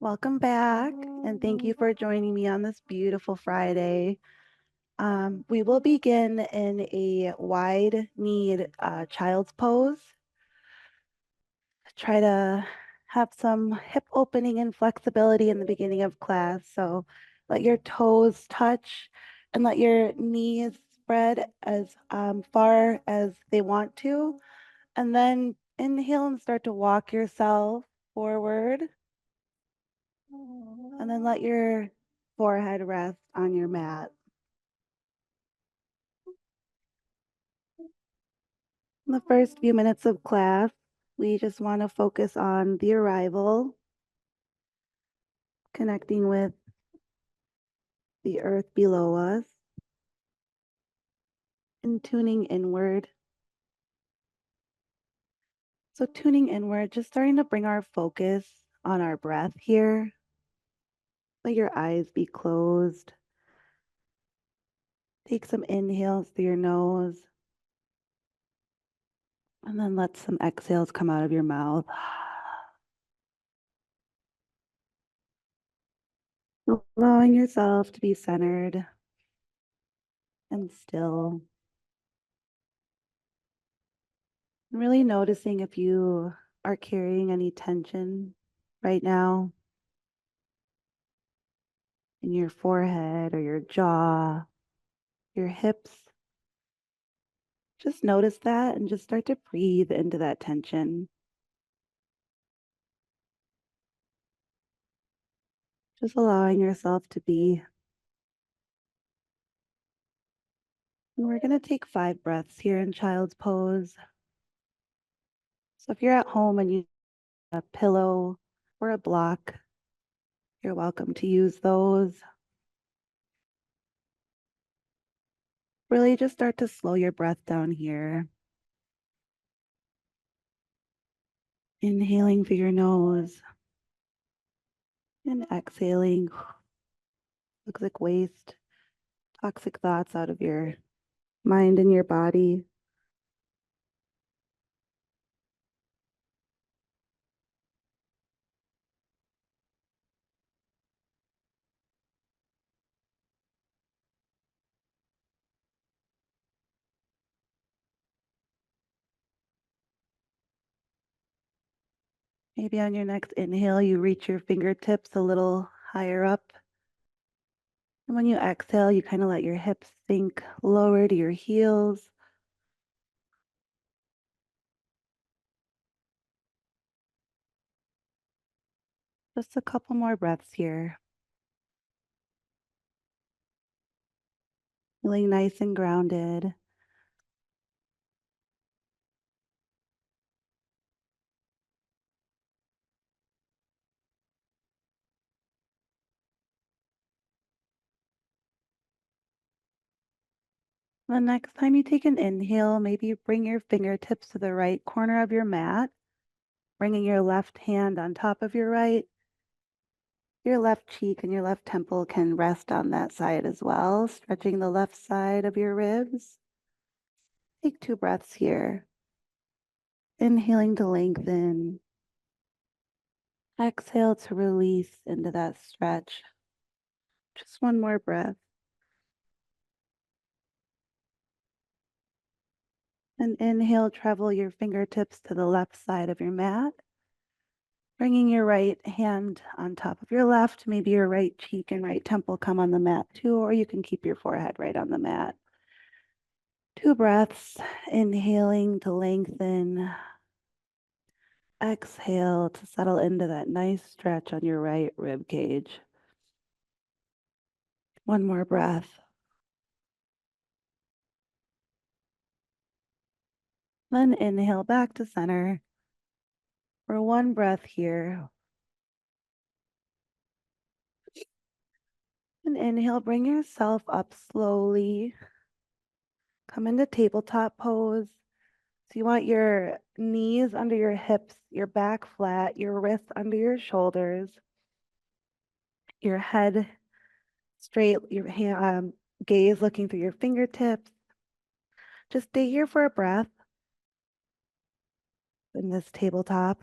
Welcome back, and thank you for joining me on this beautiful Friday. We will begin in a wide knee child's pose. Try to have some hip opening and flexibility in the beginning of class. So let your toes touch and let your knees spread as far as they want to. And then inhale and start to walk yourself forward. And then let your forehead rest on your mat. In the first few minutes of class, we just want to focus on the arrival, connecting with the earth below us, and tuning inward. So tuning inward, just starting to bring our focus on our breath here. Let your eyes be closed. Take some inhales through your nose, and then let some exhales come out of your mouth. Allowing yourself to be centered and still. Really noticing if you are carrying any tension right now in your forehead or your jaw, your hips. Just notice that and just start to breathe into that tension. Just allowing yourself to be. And we're going to take 5 breaths here in child's pose. So if you're at home and you have a pillow or a block, you're welcome to use those. Really just start to slow your breath down here. Inhaling through your nose and exhaling toxic waste, toxic thoughts out of your mind and your body. Maybe on your next inhale, you reach your fingertips a little higher up. And when you exhale, you kind of let your hips sink lower to your heels. Just a couple more breaths here. Feeling nice and grounded. The next time you take an inhale, maybe bring your fingertips to the right corner of your mat, bringing your left hand on top of your right. Your left cheek and your left temple can rest on that side as well, stretching the left side of your ribs. Take 2 breaths here. Inhaling to lengthen. Exhale to release into that stretch. Just one more breath. And inhale, travel your fingertips to the left side of your mat. Bringing your right hand on top of your left, maybe your right cheek and right temple come on the mat too, or you can keep your forehead right on the mat. 2 breaths, inhaling to lengthen. Exhale to settle into that nice stretch on your right rib cage. One more breath. Then inhale back to center for one breath here. And inhale, bring yourself up slowly. Come into tabletop pose. So you want your knees under your hips, your back flat, your wrists under your shoulders, your head straight, your gaze looking through your fingertips. Just stay here for a breath in this tabletop.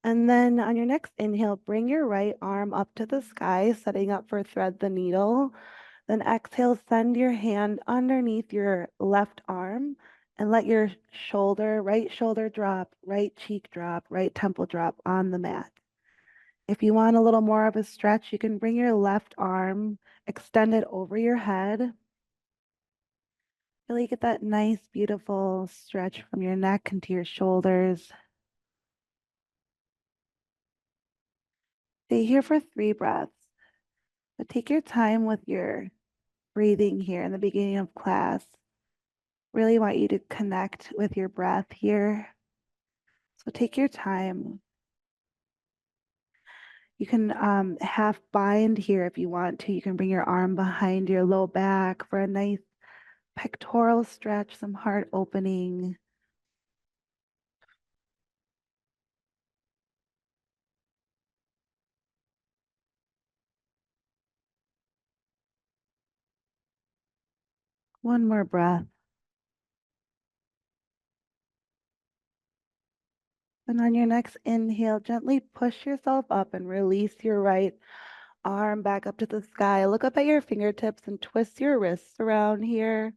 And then on your next inhale, bring your right arm up to the sky, setting up for thread the needle. Then exhale, send your hand underneath your left arm and let your right shoulder drop, right cheek drop, right temple drop on the mat. If you want a little more of a stretch, you can bring your left arm, extend it over your head. Really get that nice, beautiful stretch from your neck into your shoulders. Stay here for 3 breaths, but take your time with your breathing here in the beginning of class. Really want you to connect with your breath here. So take your time. You can half bind here if you want to. You can bring your arm behind your low back for a nice pectoral stretch, some heart opening. One more breath. And on your next inhale, gently push yourself up and release your right arm back up to the sky. Look up at your fingertips and twist your wrists around here.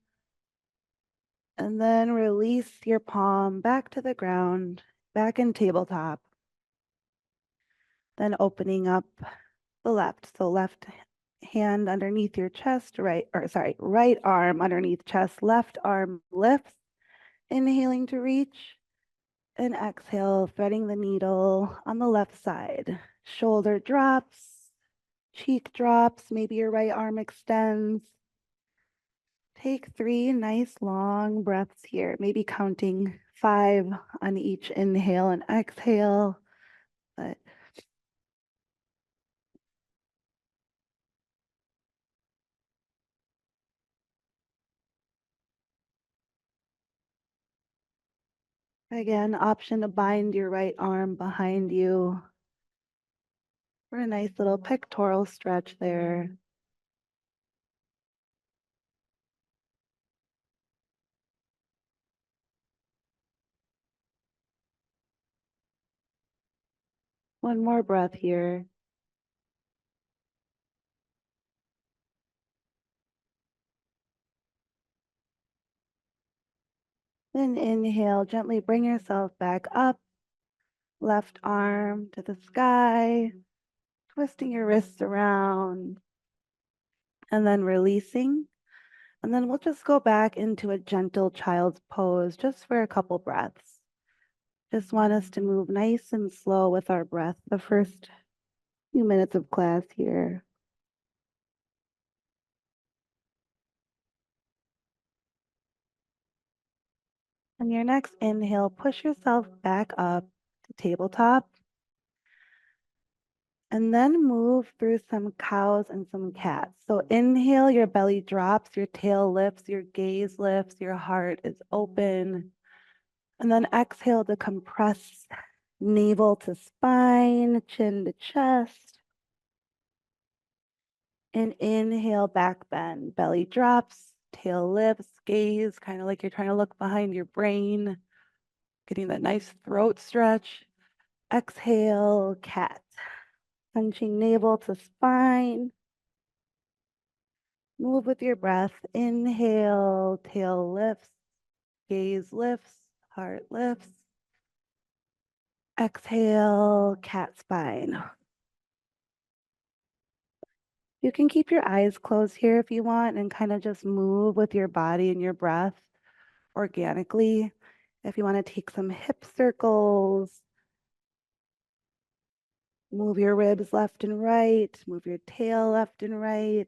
And then release your palm back to the ground, back in tabletop. Then opening up the left. So left hand underneath your chest, right arm underneath chest, left arm lifts. Inhaling to reach and exhale, threading the needle on the left side. Shoulder drops, cheek drops, maybe your right arm extends. Take 3 nice long breaths here, maybe counting 5 on each inhale and exhale. But again, option to bind your right arm behind you for a nice little pectoral stretch there. One more breath here. Then inhale, gently bring yourself back up. Left arm to the sky, twisting your wrists around, and then releasing. And then we'll just go back into a gentle child's pose just for a couple breaths. Just want us to move nice and slow with our breath the first few minutes of class here. On your next inhale, push yourself back up to tabletop. And then move through some cows and some cats. So inhale, your belly drops, your tail lifts, your gaze lifts, your heart is open. And then exhale to compress navel to spine, chin to chest. And inhale, back bend, belly drops, tail lifts, gaze, kind of like you're trying to look behind your brain, getting that nice throat stretch. Exhale, cat, punching navel to spine. Move with your breath. Inhale, tail lifts, gaze lifts, heart lifts. Exhale, cat spine. You can keep your eyes closed here if you want and kind of just move with your body and your breath organically. If you want to take some hip circles, move your ribs left and right, move your tail left and right.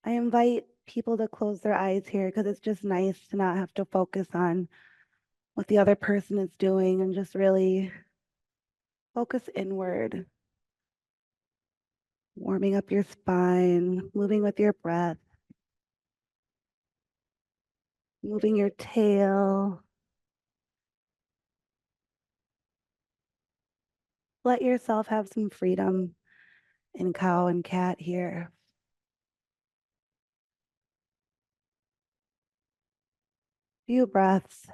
I invite people to close their eyes here because it's just nice to not have to focus on what the other person is doing and just really focus inward, warming up your spine, moving with your breath, moving your tail. Let yourself have some freedom in cow and cat here. Few breaths.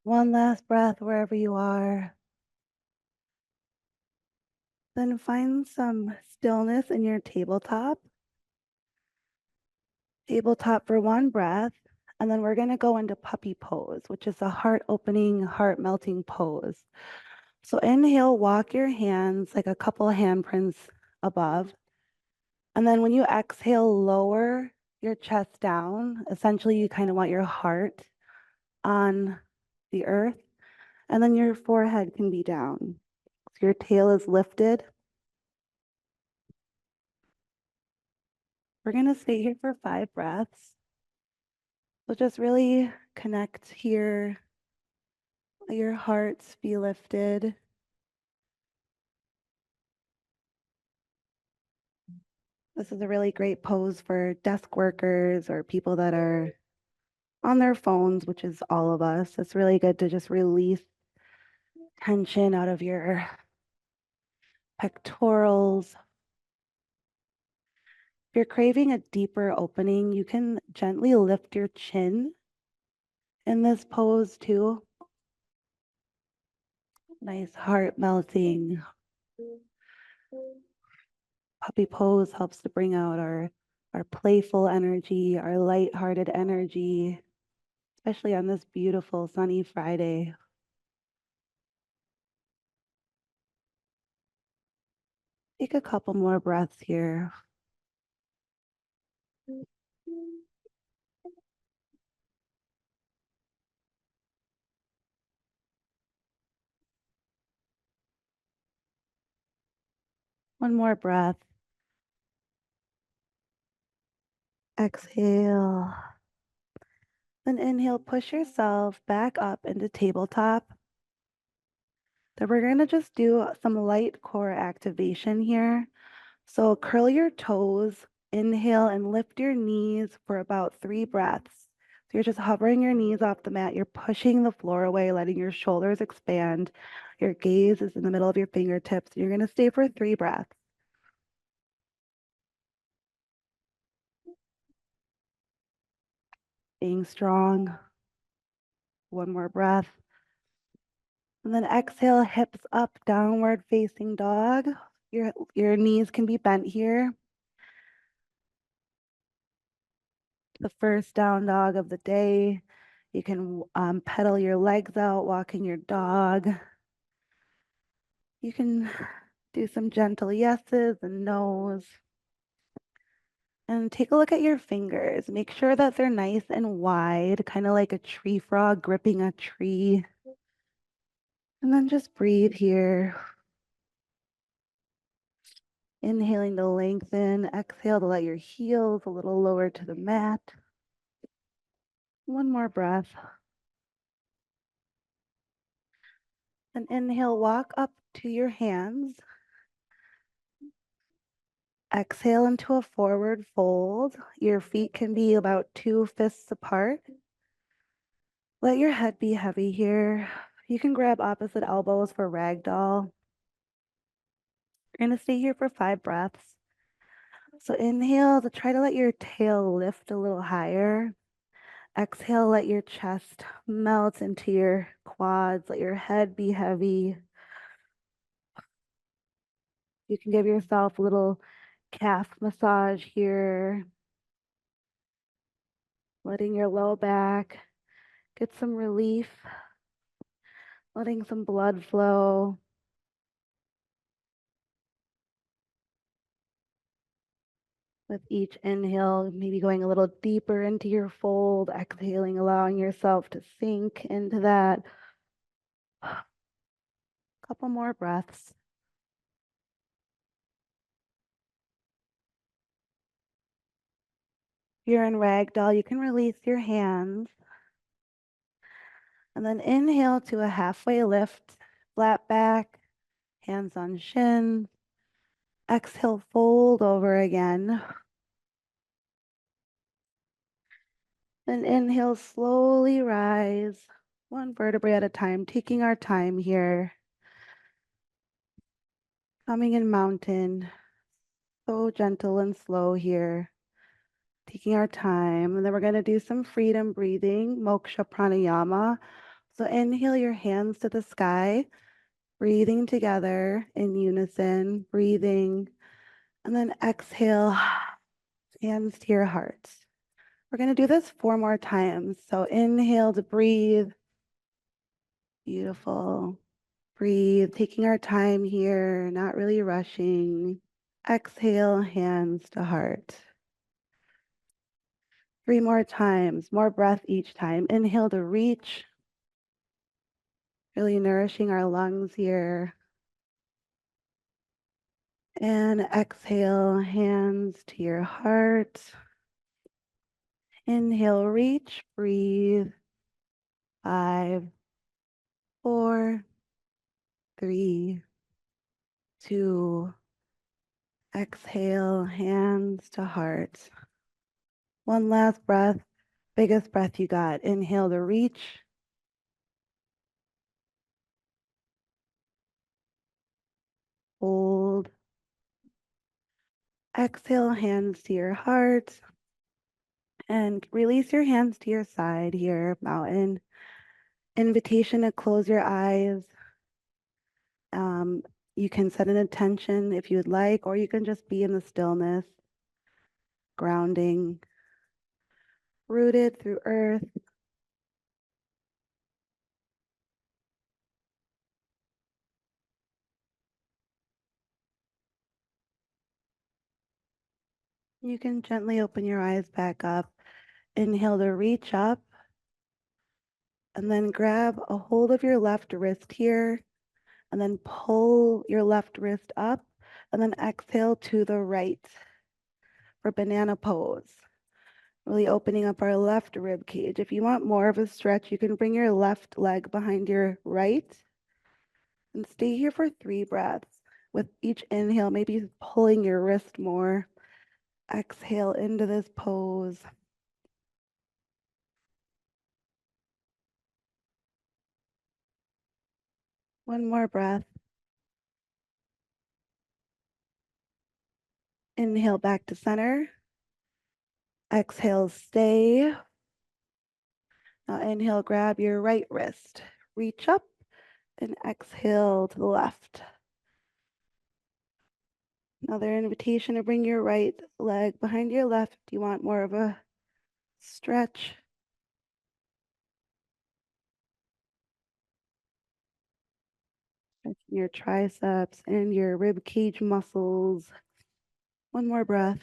One last breath wherever you are. Then find some stillness in your tabletop. Tabletop for one breath. And then we're going to go into puppy pose, which is a heart opening, heart melting pose. So inhale, walk your hands like a couple of handprints above. And then when you exhale, lower your chest down. Essentially, you kind of want your heart on the earth. And then your forehead can be down. So your tail is lifted. We're going to stay here for 5 breaths. So just really connect here. Let your hearts be lifted. This is a really great pose for desk workers or people that are on their phones, which is all of us. It's really good to just release tension out of your pectorals. If you're craving a deeper opening, you can gently lift your chin in this pose too. Nice heart melting. Puppy pose helps to bring out our playful energy, our lighthearted energy, especially on this beautiful sunny Friday. Take a couple more breaths here. One more breath. Exhale. Then inhale, push yourself back up into tabletop. Then we're going to just do some light core activation here. So curl your toes, inhale, and lift your knees for about 3 breaths. So you're just hovering your knees off the mat. You're pushing the floor away, letting your shoulders expand. Your gaze is in the middle of your fingertips. You're going to stay for 3 breaths. Being strong. One more breath. And then exhale, hips up, downward facing dog. Your knees can be bent here. The first down dog of the day. You can pedal your legs out, walking your dog. You can do some gentle yeses and nos. And take a look at your fingers. Make sure that they're nice and wide, kind of like a tree frog gripping a tree. And then just breathe here. Inhaling to lengthen, exhale to let your heels a little lower to the mat. One more breath. And inhale, walk up to your hands. Exhale into a forward fold. Your feet can be about 2 fists apart. Let your head be heavy here. You can grab opposite elbows for ragdoll. You're going to stay here for 5 breaths. So inhale to try to let your tail lift a little higher. Exhale, let your chest melt into your quads. Let your head be heavy. You can give yourself a little calf massage here. Letting your low back get some relief. Letting some blood flow. With each inhale, maybe going a little deeper into your fold, exhaling, allowing yourself to sink into that. Couple more breaths. If you're in ragdoll, you can release your hands. And then inhale to a halfway lift, flat back, hands on shins. Exhale, fold over again. And inhale, slowly rise, one vertebrae at a time, taking our time here. Coming in mountain, so gentle and slow here. Taking our time. And then we're going to do some freedom breathing, moksha pranayama. So inhale your hands to the sky, breathing together in unison, breathing, and then exhale, hands to your heart. We're going to do this 4 more times. So inhale to breathe. Beautiful. Breathe, taking our time here, not really rushing. Exhale, hands to heart. 3 more times, more breath each time. Inhale to reach, really nourishing our lungs here. And exhale, hands to your heart. Inhale, reach, breathe. 5, 4, 3, 2. Exhale, hands to heart. One last breath, biggest breath you got. Inhale to reach. Hold. Exhale, hands to your heart. And release your hands to your side here, mountain. Invitation to close your eyes. You can set an intention if you would like, or you can just be in the stillness, grounding, rooted through earth. You can gently open your eyes back up. Inhale to reach up, and then grab a hold of your left wrist here, and then pull your left wrist up, and then exhale to the right for banana pose. Really opening up our left rib cage. If you want more of a stretch, you can bring your left leg behind your right and stay here for 3 breaths. With each inhale, maybe pulling your wrist more. Exhale into this pose. One more breath. Inhale back to center. Exhale, stay. Now inhale, grab your right wrist. Reach up and exhale to the left. Another invitation to bring your right leg behind your left. Do you want more of a stretch? Stretching your triceps and your rib cage muscles. One more breath.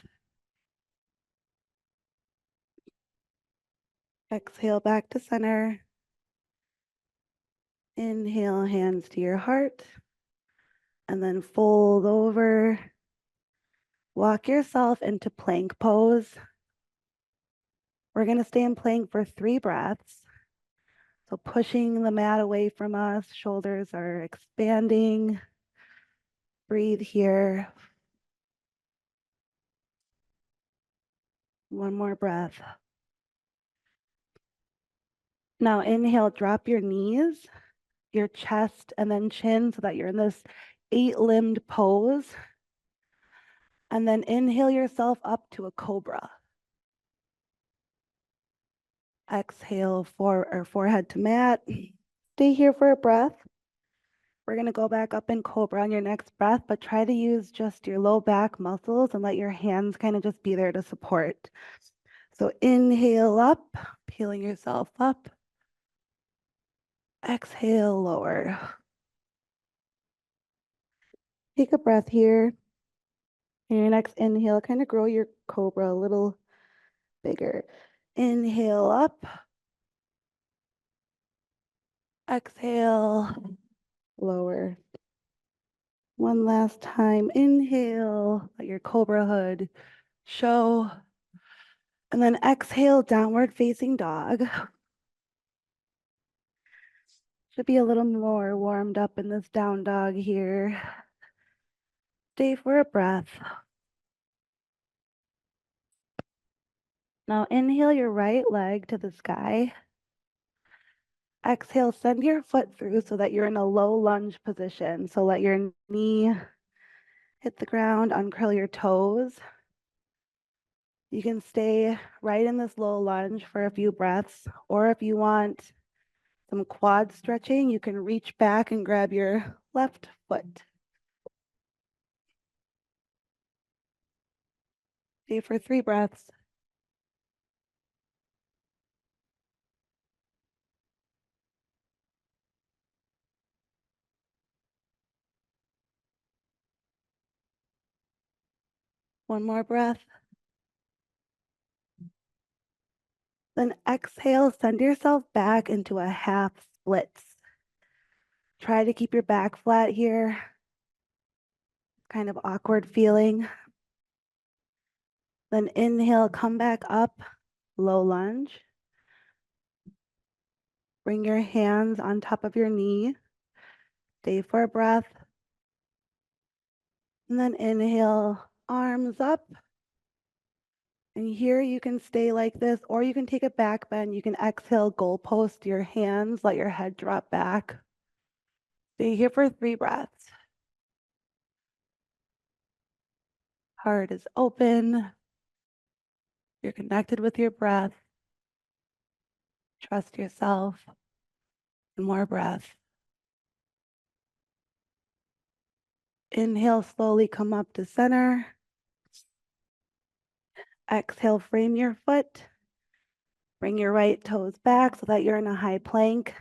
Exhale back to center. Inhale, hands to your heart. And then fold over. Walk yourself into plank pose. We're going to stay in plank for 3 breaths. So pushing the mat away from us, shoulders are expanding. Breathe here. One more breath. Now inhale, drop your knees, your chest, and then chin so that you're in this 8-limbed pose. And then inhale yourself up to a cobra. Exhale, forehead to mat. Stay here for a breath. We're going to go back up in cobra on your next breath, but try to use just your low back muscles and let your hands kind of just be there to support. So inhale up, peeling yourself up. Exhale, lower. Take a breath here. And your next inhale, kind of grow your cobra a little bigger. Inhale up. Exhale, lower. One last time. Inhale, let your cobra hood show. And then exhale, downward facing dog. Should be a little more warmed up in this down dog here. Stay for a breath. Now inhale your right leg to the sky. Exhale, send your foot through so that you're in a low lunge position. So let your knee hit the ground, uncurl your toes. You can stay right in this low lunge for a few breaths, or if you want, some quad stretching. You can reach back and grab your left foot. Stay for 3 breaths. One more breath. Then exhale, send yourself back into a half splits. Try to keep your back flat here. Kind of awkward feeling. Then inhale, come back up, low lunge. Bring your hands on top of your knee. Stay for a breath. And then inhale, arms up. And here you can stay like this, or you can take a back bend. You can exhale, goalpost your hands, let your head drop back. Stay here for 3 breaths. Heart is open. You're connected with your breath. Trust yourself. And more breath. Inhale, slowly come up to center. Exhale, frame your foot. Bring your right toes back so that you're in a high plank.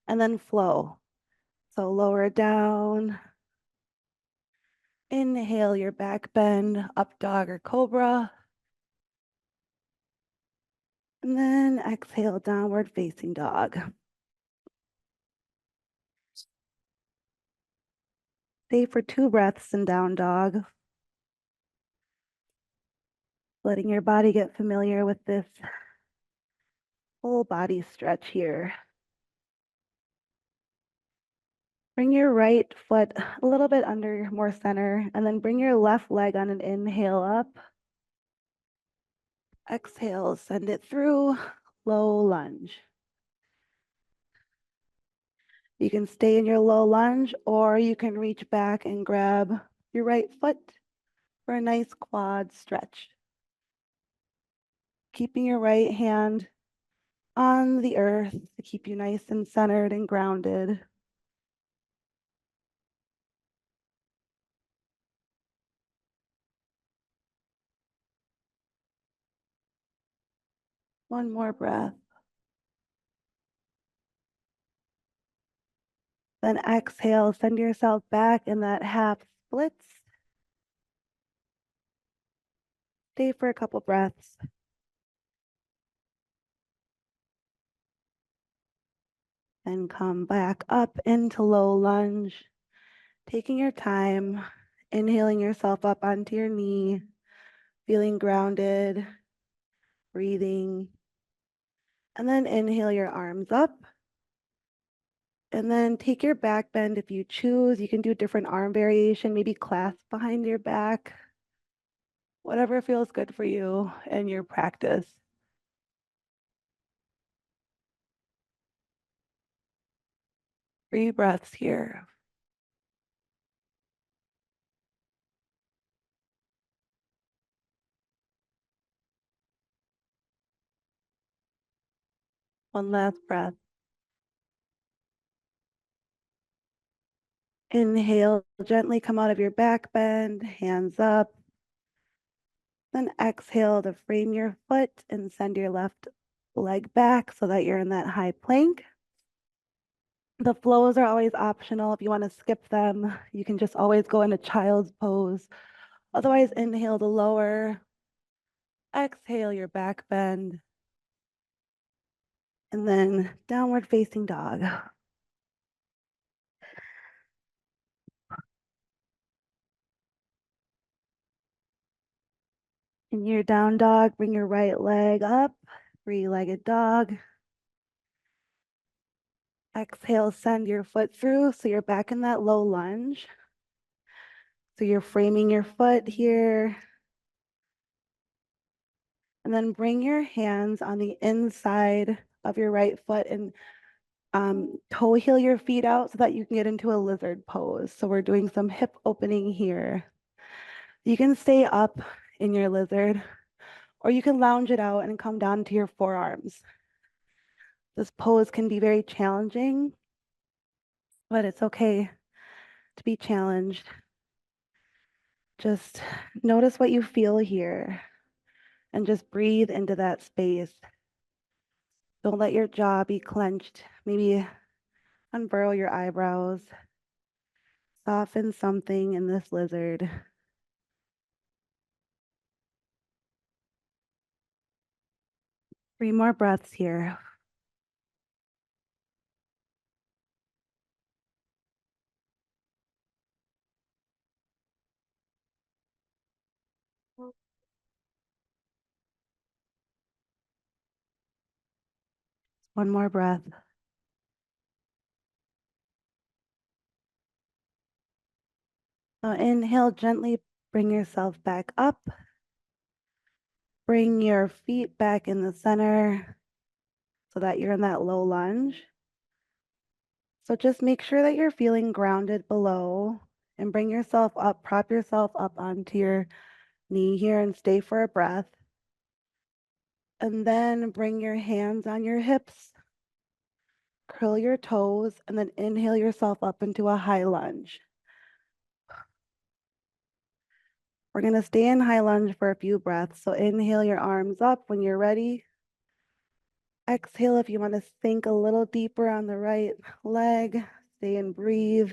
And then flow. So lower down. Inhale your back bend, up dog or cobra. And then exhale, downward facing dog. Stay for 2 breaths in down dog. Letting your body get familiar with this whole body stretch here. Bring your right foot a little bit under, more center, and then bring your left leg on an inhale up. Exhale, send it through, low lunge. You can stay in your low lunge, or you can reach back and grab your right foot for a nice quad stretch. Keeping your right hand on the earth to keep you nice and centered and grounded. One more breath. Then exhale, send yourself back in that half splits. Stay for a couple breaths. And come back up into low lunge. Taking your time, inhaling yourself up onto your knee, feeling grounded, breathing. And then inhale your arms up. And then take your back bend if you choose. You can do a different arm variation, maybe clasp behind your back. Whatever feels good for you and your practice. 3 breaths here. One last breath. Inhale, gently come out of your back bend, hands up. Then exhale to frame your foot and send your left leg back so that you're in that high plank. The flows are always optional. If you want to skip them, you can just always go into child's pose. Otherwise, inhale to lower. Exhale your back bend. And then downward facing dog. In your down dog, bring your right leg up, 3-legged dog. Exhale, send your foot through so you're back in that low lunge. So you're framing your foot here. And then bring your hands on the inside of your right foot and toe heel your feet out so that you can get into a lizard pose. So we're doing some hip opening here. You can stay up in your lizard, or you can lounge it out and come down to your forearms. This pose can be very challenging, but it's okay to be challenged. Just notice what you feel here and just breathe into that space. Don't let your jaw be clenched. Maybe unfurl your eyebrows. Soften something in this lizard. 3 more breaths here. One more breath. Now inhale, gently bring yourself back up. Bring your feet back in the center so that you're in that low lunge. So just make sure that you're feeling grounded below and bring yourself up, prop yourself up onto your knee here and stay for a breath. And then bring your hands on your hips, curl your toes, and then inhale yourself up into a high lunge. We're going to stay in high lunge for a few breaths. So inhale your arms up when you're ready. Exhale if you want to sink a little deeper on the right leg. Stay and breathe.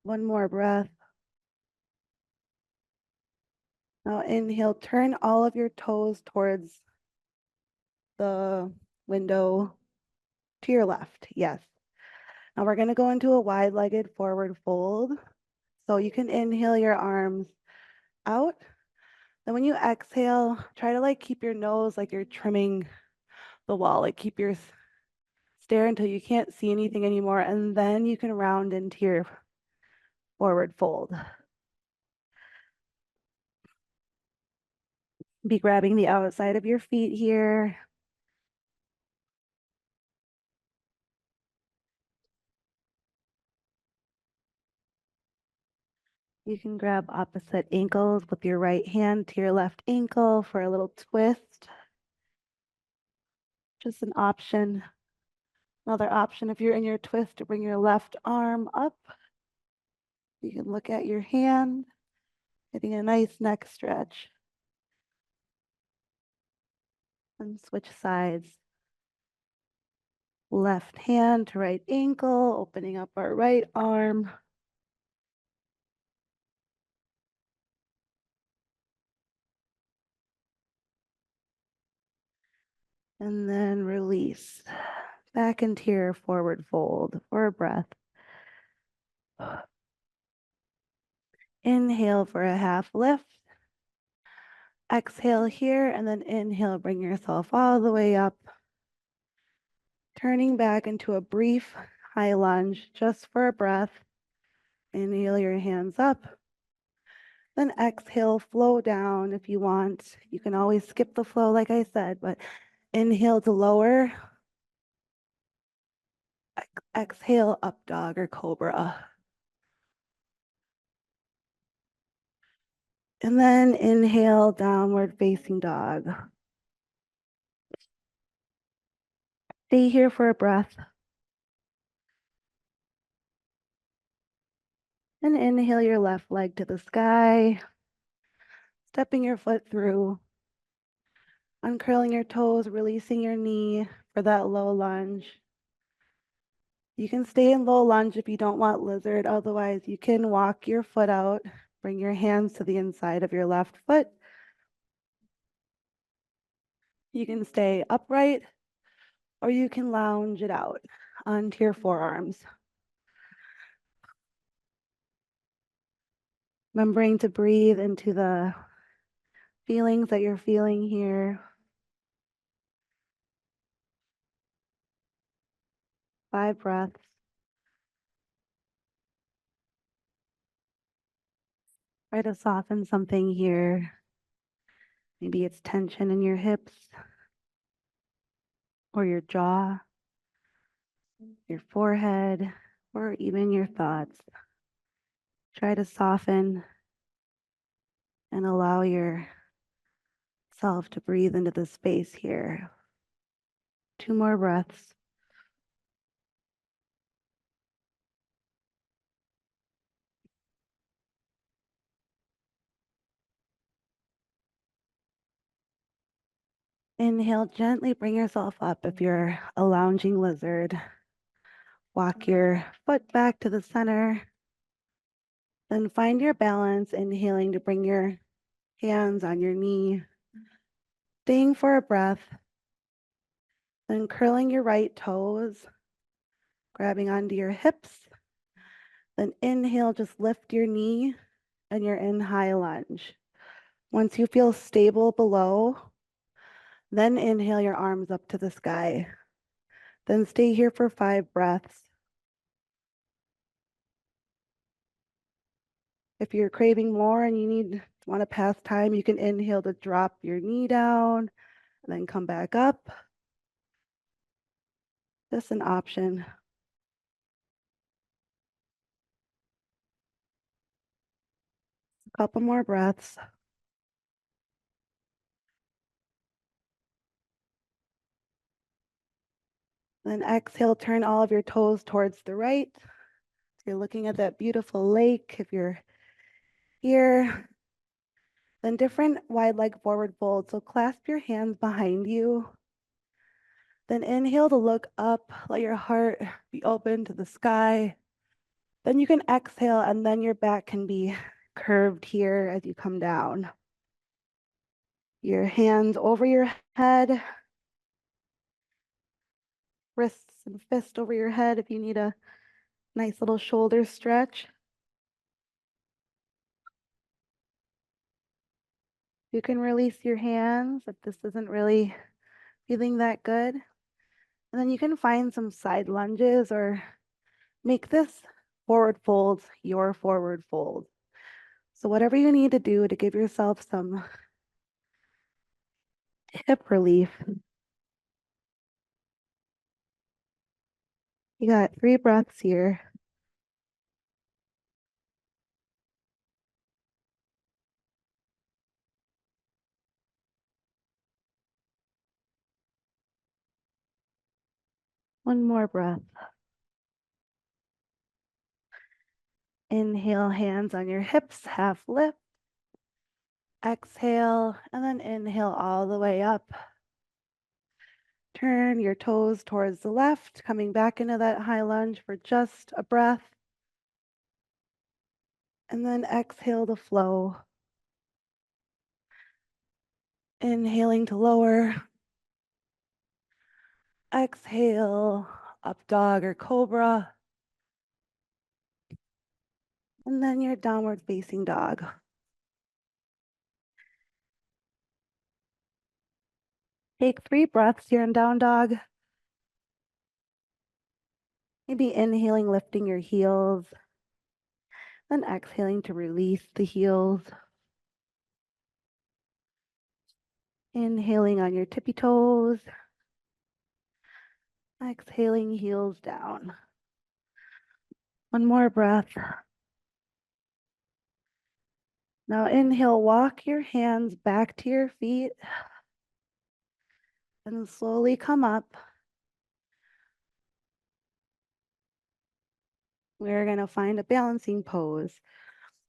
One more breath. Now inhale, turn all of your toes towards the window to your left. Yes. Now we're going to go into a wide-legged forward fold. So you can inhale your arms out. Then when you exhale, try to like keep your nose like you're trimming the wall, like keep your stare until you can't see anything anymore. And then you can round into your forward fold. Be grabbing the outside of your feet here. You can grab opposite ankles with your right hand to your left ankle for a little twist. Just an option. Another option, if you're in your twist, to bring your left arm up. You can look at your hand, getting a nice neck stretch. And switch sides. Left hand to right ankle, opening up our right arm. And then release. Back into your forward fold for a breath. Inhale for a half lift. Exhale here, and then inhale, bring yourself all the way up. Turning back into a brief high lunge just for a breath. Inhale your hands up. Then exhale, flow down if you want. You can always skip the flow, like I said, but inhale to lower. Exhale, up dog or cobra. And then inhale, downward facing dog. Stay here for a breath. And inhale your left leg to the sky. Stepping your foot through. Uncurling your toes, releasing your knee for that low lunge. You can stay in low lunge if you don't want lizard. Otherwise, you can walk your foot out. Bring your hands to the inside of your left foot. You can stay upright or you can lounge it out onto your forearms. Remembering to breathe into the feelings that you're feeling here. 5 breaths. Try to soften something here. Maybe it's tension in your hips or your jaw, your forehead, or even your thoughts. Try to soften and allow yourself to breathe into the space here. 2 more breaths. Inhale, gently bring yourself up if you're a lounging lizard. Walk your foot back to the center. Then find your balance, inhaling to bring your hands on your knee. Staying for a breath. Then curling your right toes, grabbing onto your hips. Then inhale, just lift your knee and you're in high lunge. Once you feel stable below, then inhale your arms up to the sky. Then stay here for 5 breaths. If you're craving more and you want to pass time, you can inhale to drop your knee down and then come back up. Just an option. A couple more breaths. Then exhale, turn all of your toes towards the right. So you're looking at that beautiful lake. If you're here, then different wide leg forward fold. So clasp your hands behind you. Then inhale to look up, let your heart be open to the sky. Then you can exhale and then your back can be curved here as you come down. Your hands over your head, wrists and fists over your head if you need a nice little shoulder stretch. You can release your hands if this isn't really feeling that good. And then you can find some side lunges or make this forward fold your forward fold. So whatever you need to do to give yourself some hip relief. You got 3 breaths here. One more breath. Inhale, hands on your hips, half lift. Exhale, and then inhale all the way up. Turn your toes towards the left, coming back into that high lunge for just a breath. And then exhale to flow. Inhaling to lower. Exhale, up dog or cobra. And then your downward facing dog. Take 3 breaths here in down dog. Maybe inhaling, lifting your heels. Then exhaling to release the heels. Inhaling on your tippy toes. Exhaling, heels down. One more breath. Now inhale, walk your hands back to your feet and slowly come up. We're going to find a balancing pose.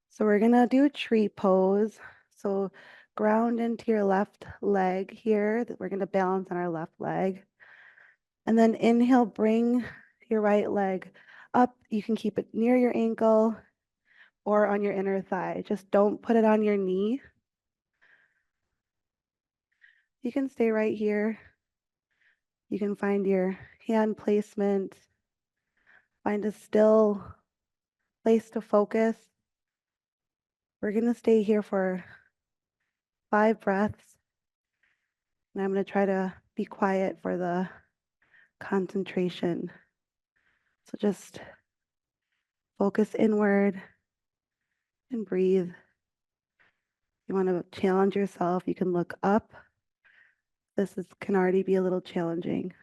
So we're going to do a tree pose. So ground into your left leg here. That we're going to balance on our left leg. And then inhale, bring your right leg up. You can keep it near your ankle or on your inner thigh. Just don't put it on your knee. You can stay right here. You can find your hand placement. Find a still place to focus. We're going to stay here for 5 breaths. And I'm going to try to be quiet for the concentration. So just focus inward and breathe. If you want to challenge yourself, you can look up. Can already be a little challenging.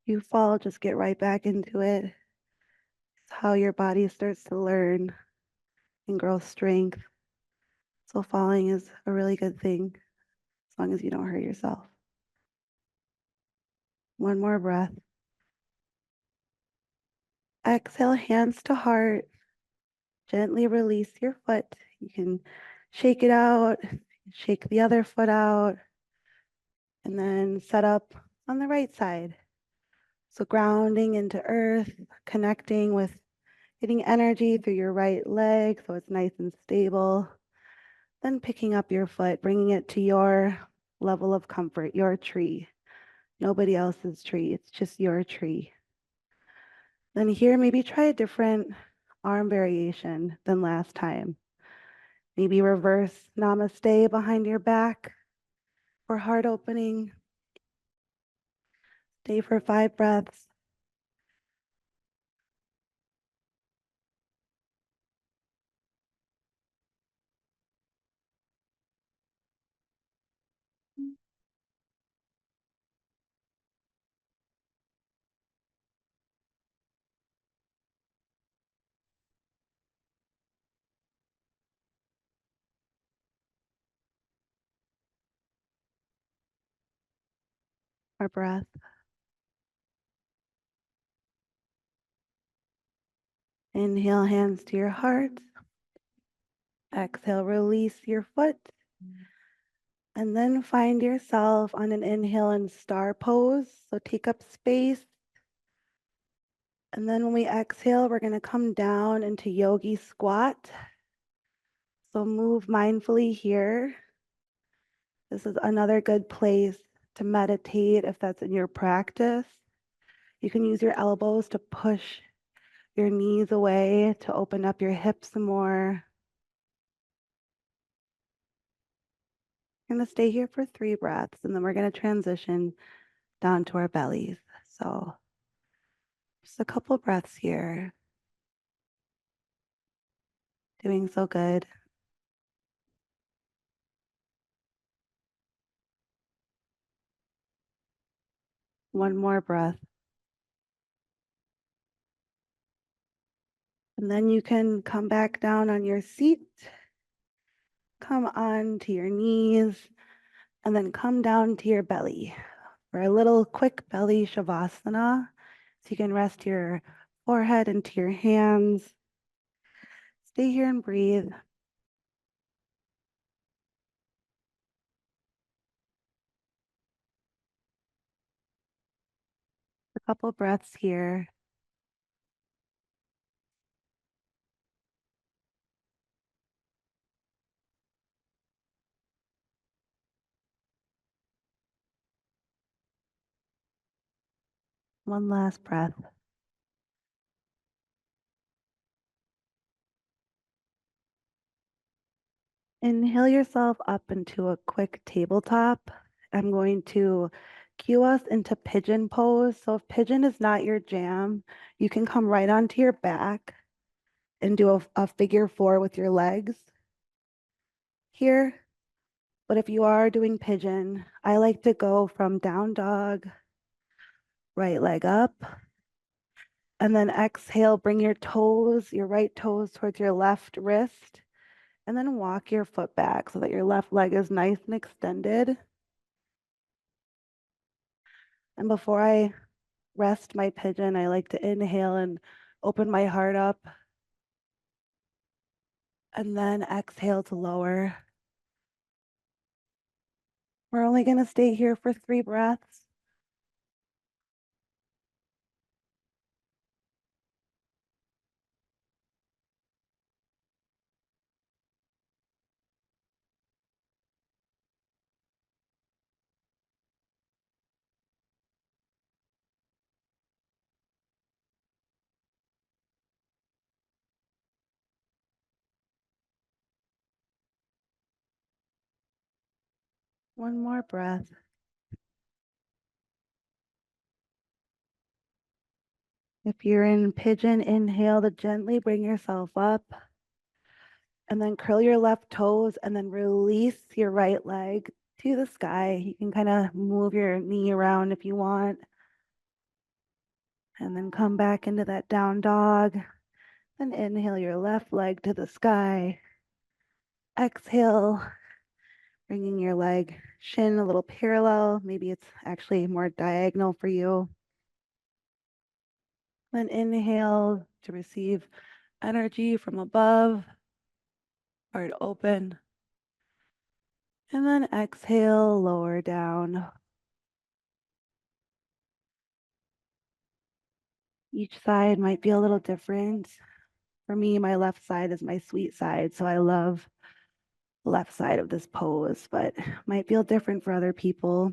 You fall, just get right back into it. It's how your body starts to learn and grow strength. So falling is a really good thing as long as you don't hurt yourself. One more breath. Exhale, hands to heart. Gently release your foot. You can shake it out, shake the other foot out, and then set up on the right side. So grounding into earth, connecting with getting energy through your right leg so it's nice and stable. Then picking up your foot, bringing it to your level of comfort, your tree. Nobody else's tree, it's just your tree. Then here, maybe try a different arm variation than last time. Maybe reverse namaste behind your back for heart opening. Stay for 5 breaths. Our breath. Inhale, hands to your heart. Exhale, release your foot. And then find yourself on an inhale in star pose. So take up space. And then when we exhale, we're going to come down into yogi squat. So move mindfully here. This is another good place to meditate if that's in your practice. You can use your elbows to push your knees away to open up your hips some more. We're going to stay here for 3 breaths, and then we're going to transition down to our bellies. So just a couple breaths here. Doing so good. One more breath. And then you can come back down on your seat. Come on to your knees, and then come down to your belly for a little quick belly shavasana. So you can rest your forehead into your hands. Stay here and breathe. A couple breaths here. One last breath. Inhale yourself up into a quick tabletop. I'm going to cue us into pigeon pose. So if pigeon is not your jam, you can come right onto your back and do a figure 4 with your legs here. But if you are doing pigeon, I like to go from down dog, right leg up, and then exhale, bring your toes, your right toes towards your left wrist, and then walk your foot back so that your left leg is nice and extended. And before I rest my pigeon, I like to inhale and open my heart up, and then exhale to lower. We're only going to stay here for 3 breaths. One more breath. If you're in pigeon, inhale to gently bring yourself up, and then curl your left toes and then release your right leg to the sky. You can kind of move your knee around if you want. And then come back into that down dog. Then inhale your left leg to the sky. Exhale, bringing your leg shin a little parallel. Maybe it's actually more diagonal for you. Then inhale to receive energy from above, heart open. And then exhale, lower down. Each side might be a little different. For me, my left side is my sweet side, so I love the left side of this pose, but might feel different for other people.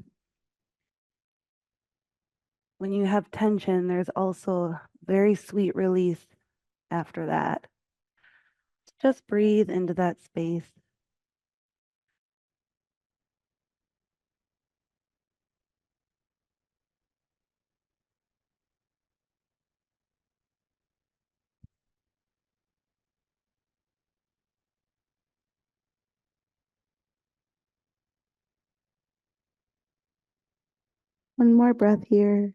When you have tension, there's also very sweet release after that. Just breathe into that space. One more breath here.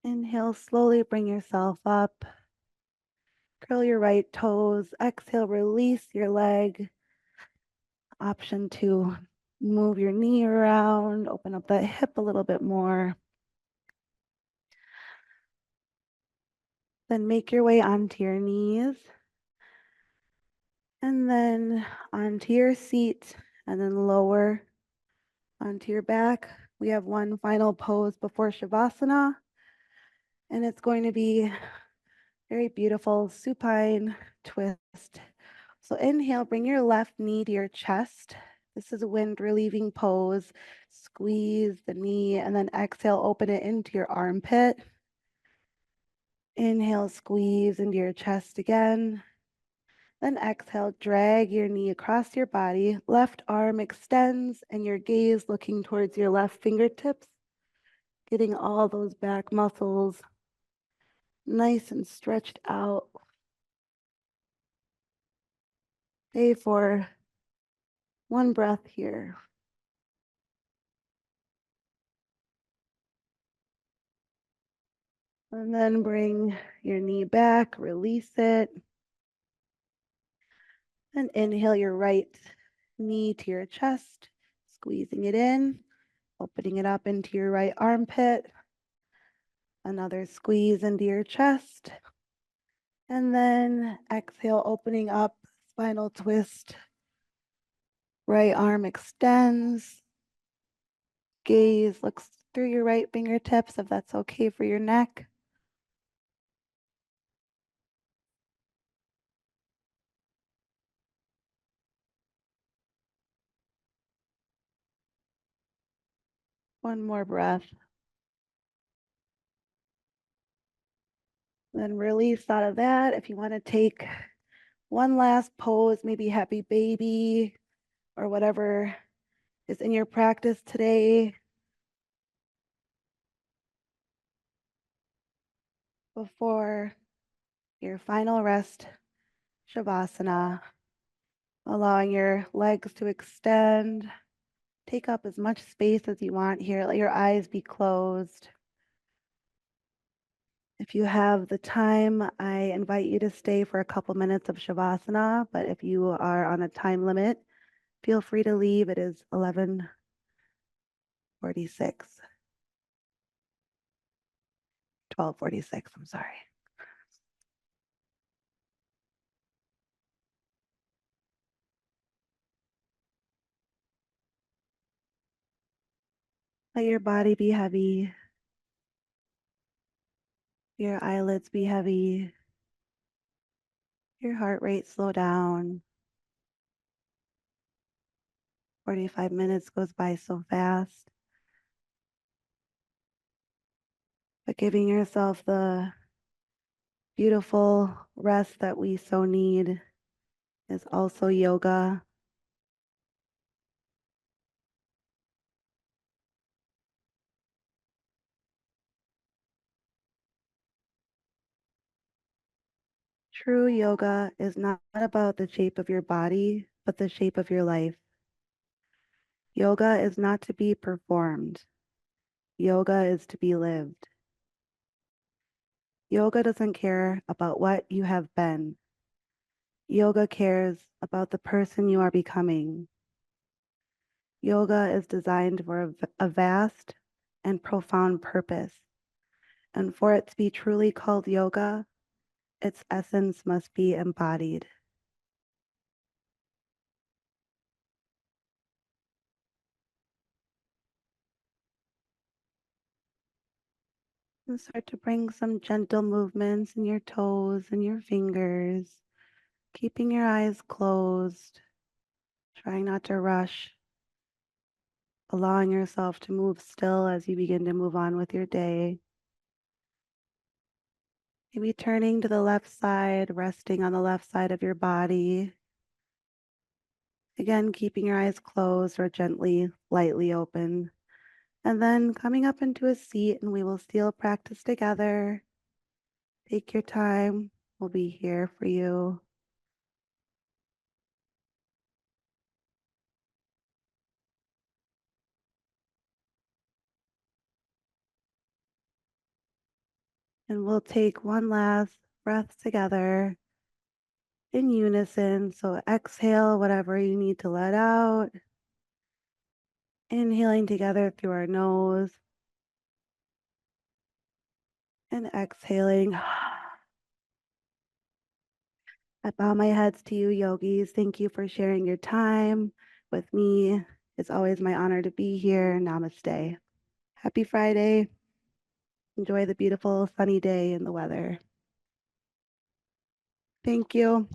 Inhale, slowly bring yourself up. Curl your right toes. Exhale, release your leg. Option to move your knee around, open up that hip a little bit more. Then make your way onto your knees. And then onto your seat, and then lower onto your back. We have one final pose before Shavasana, and it's going to be very beautiful supine twist. So inhale, bring your left knee to your chest. This is a wind relieving pose. Squeeze the knee, and then exhale, open it into your armpit. Inhale, squeeze into your chest again. Then exhale, drag your knee across your body. Left arm extends and your gaze looking towards your left fingertips, getting all those back muscles nice and stretched out. Stay for one breath here. And then bring your knee back, release it. And inhale your right knee to your chest, squeezing it in, opening it up into your right armpit. Another squeeze into your chest. And then exhale, opening up, spinal twist. Right arm extends. Gaze looks through your right fingertips if that's okay for your neck. One more breath. Then release out of that. If you want to take one last pose, maybe happy baby or whatever is in your practice today before your final rest, Shavasana, allowing your legs to extend. Take up as much space as you want here. Let your eyes be closed. If you have the time, I invite you to stay for a couple minutes of Shavasana, but if you are on a time limit, feel free to leave. It is 11:46, 12:46, I'm sorry. Let your body be heavy, your eyelids be heavy, your heart rate slow down. 45 minutes goes by so fast. But giving yourself the beautiful rest that we so need is also yoga. True yoga is not about the shape of your body, but the shape of your life. Yoga is not to be performed. Yoga is to be lived. Yoga doesn't care about what you have been. Yoga cares about the person you are becoming. Yoga is designed for a vast and profound purpose. And for it to be truly called yoga, its essence must be embodied. And start to bring some gentle movements in your toes and your fingers, keeping your eyes closed, trying not to rush, allowing yourself to move still as you begin to move on with your day. Maybe turning to the left side, resting on the left side of your body. Again, keeping your eyes closed or gently, lightly open. And then coming up into a seat, and we will still practice together. Take your time. We'll be here for you. And we'll take one last breath together in unison. So exhale whatever you need to let out. Inhaling together through our nose and exhaling. I bow my heads to you, yogis. Thank you for sharing your time with me. It's always my honor to be here. Namaste. Happy Friday. Enjoy the beautiful sunny day and the weather. Thank you.